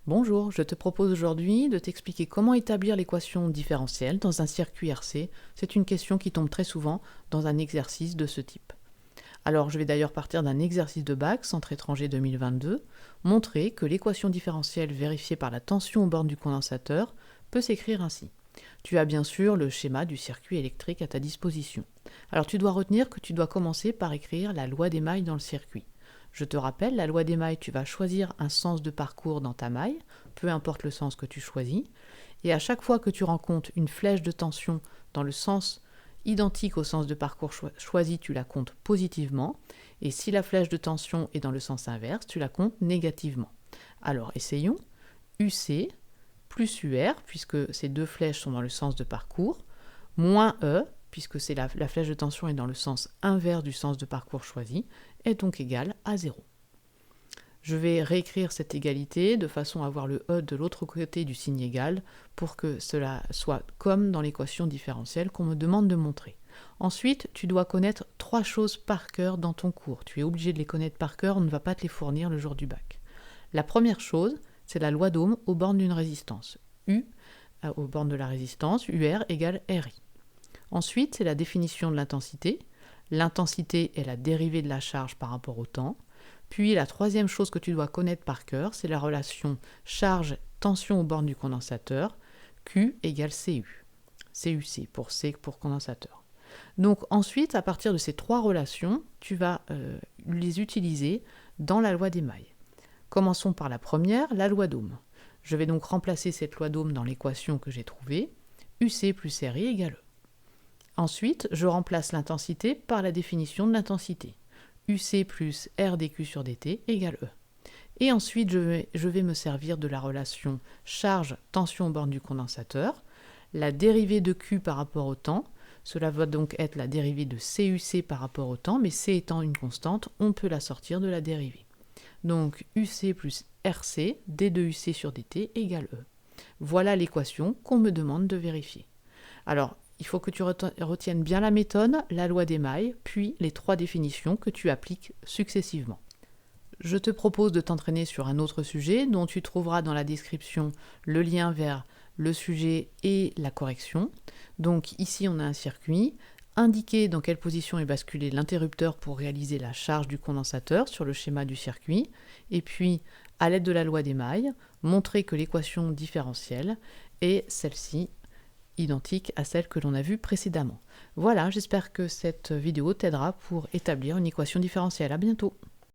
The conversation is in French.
Bonjour, je te propose aujourd'hui de t'expliquer comment établir l'équation différentielle dans un circuit RC. C'est une question qui tombe très souvent dans un exercice de ce type. Alors, je vais d'ailleurs partir d'un exercice de bac, Centre étranger 2022, montrer que l'équation différentielle vérifiée par la tension aux bornes du condensateur peut s'écrire ainsi. Tu as bien sûr le schéma du circuit électrique à ta disposition. Alors, tu dois retenir que tu dois commencer par écrire la loi des mailles dans le circuit. Je te rappelle, la loi des mailles, tu vas choisir un sens de parcours dans ta maille, peu importe le sens que tu choisis, et à chaque fois que tu rencontres une flèche de tension dans le sens identique au sens de parcours choisi, tu la comptes positivement, et si la flèche de tension est dans le sens inverse, tu la comptes négativement. Alors, essayons. UC plus UR, puisque ces deux flèches sont dans le sens de parcours, moins E, puisque la flèche de tension est dans le sens inverse du sens de parcours choisi, est donc égal à 0. Je vais réécrire cette égalité de façon à avoir le E de l'autre côté du signe égal pour que cela soit comme dans l'équation différentielle qu'on me demande de montrer. Ensuite, tu dois connaître 3 choses par cœur dans ton cours. Tu es obligé de les connaître par cœur, on ne va pas te les fournir le jour du bac. La première chose, c'est la loi d'Ohm aux bornes d'une résistance. U aux bornes de la résistance, UR égale RI. Ensuite, c'est la définition de l'intensité. L'intensité est la dérivée de la charge par rapport au temps. Puis la troisième chose que tu dois connaître par cœur, c'est la relation charge-tension aux bornes du condensateur, Q égale CU. CUC pour C pour condensateur. Donc ensuite, à partir de ces 3 relations, tu vas les utiliser dans la loi des mailles. Commençons par la première, la loi d'Ohm. Je vais donc remplacer cette loi d'Ohm dans l'équation que j'ai trouvée, UC plus RI égale E. Ensuite, je remplace l'intensité par la définition de l'intensité. UC plus R dQ sur dt égale E. Et ensuite, je vais me servir de la relation charge-tension aux bornes du condensateur, la dérivée de Q par rapport au temps. Cela va donc être la dérivée de CUC par rapport au temps, mais C étant une constante, on peut la sortir de la dérivée. Donc UC plus RC, D2UC sur dt égale E. Voilà l'équation qu'on me demande de vérifier. Alors, il faut que tu retiennes bien la méthode, la loi des mailles, puis les 3 définitions que tu appliques successivement. Je te propose de t'entraîner sur un autre sujet dont tu trouveras dans la description le lien vers le sujet et la correction. Donc ici, on a un circuit. Indiquer dans quelle position est basculé l'interrupteur pour réaliser la charge du condensateur sur le schéma du circuit. Et puis, à l'aide de la loi des mailles, montrer que l'équation différentielle est celle-ci, identique à celle que l'on a vue précédemment. Voilà, j'espère que cette vidéo t'aidera pour établir une équation différentielle. À bientôt.